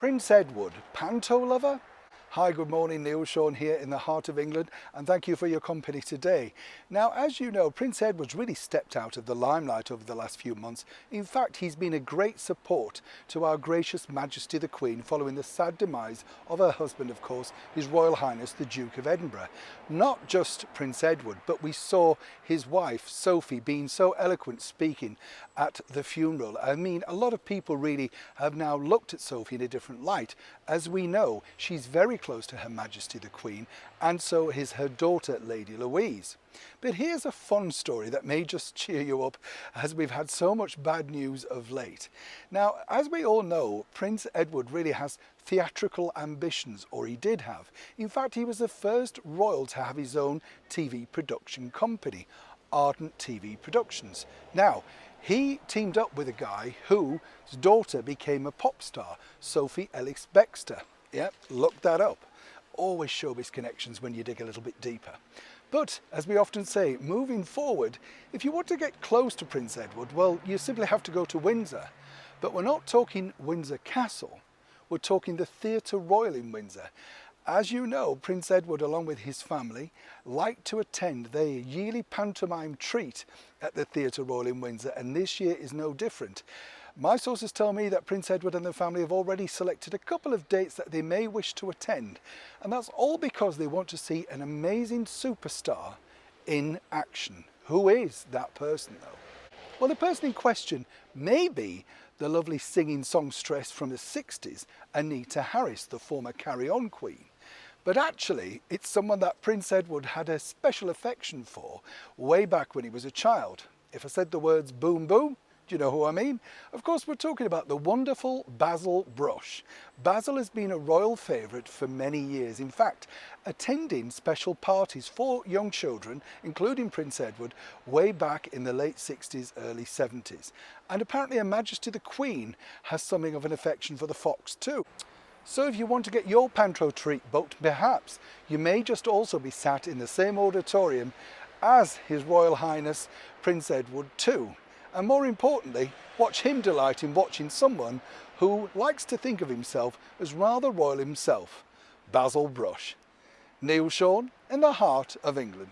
Prince Edward, panto lover? Hi, good morning, Neil Sean here in the heart of England, and thank you for your company today. Now, as you know, Prince Edward's really stepped out of the limelight over the last few months. In fact, he's been a great support to our gracious Majesty the Queen following the sad demise of her husband, of course, His Royal Highness the Duke of Edinburgh. Not just Prince Edward, but we saw his wife, Sophie, being so eloquent speaking at the funeral. I mean, a lot of people really have now looked at Sophie in a different light. As we know, she's very close to Her Majesty the Queen, and so is her daughter, Lady Louise. But here's a fun story that may just cheer you up, as we've had so much bad news of late. Now, as we all know, Prince Edward really has theatrical ambitions, or he did have. In fact, he was the first royal to have his own TV production company, Ardent TV Productions. Now, he teamed up with a guy whose daughter became a pop star, Sophie Ellis-Bextor. Yep, look that up. Always showbiz connections when you dig a little bit deeper. But, as we often say, moving forward, if you want to get close to Prince Edward, well, you simply have to go to Windsor. But we're not talking Windsor Castle, we're talking the Theatre Royal in Windsor. As you know, Prince Edward, along with his family, like to attend their yearly pantomime treat at the Theatre Royal in Windsor, and this year is no different. My sources tell me that Prince Edward and the family have already selected a couple of dates that they may wish to attend, and that's all because they want to see an amazing superstar in action. Who is that person, though? Well, the person in question may be the lovely singing songstress from the 60s, Anita Harris, the former Carry On Queen. But actually, it's someone that Prince Edward had a special affection for way back when he was a child. If I said the words boom boom, do you know who I mean? Of course, we're talking about the wonderful Basil Brush. Basil has been a royal favourite for many years. In fact, attending special parties for young children, including Prince Edward, way back in the late 60s, early 70s. And apparently Her Majesty the Queen has something of an affection for the fox too. So if you want to get your panto treat booked, perhaps you may just also be sat in the same auditorium as His Royal Highness Prince Edward too. And more importantly, watch him delight in watching someone who likes to think of himself as rather royal himself, Basil Brush. Neil Sean in the heart of England.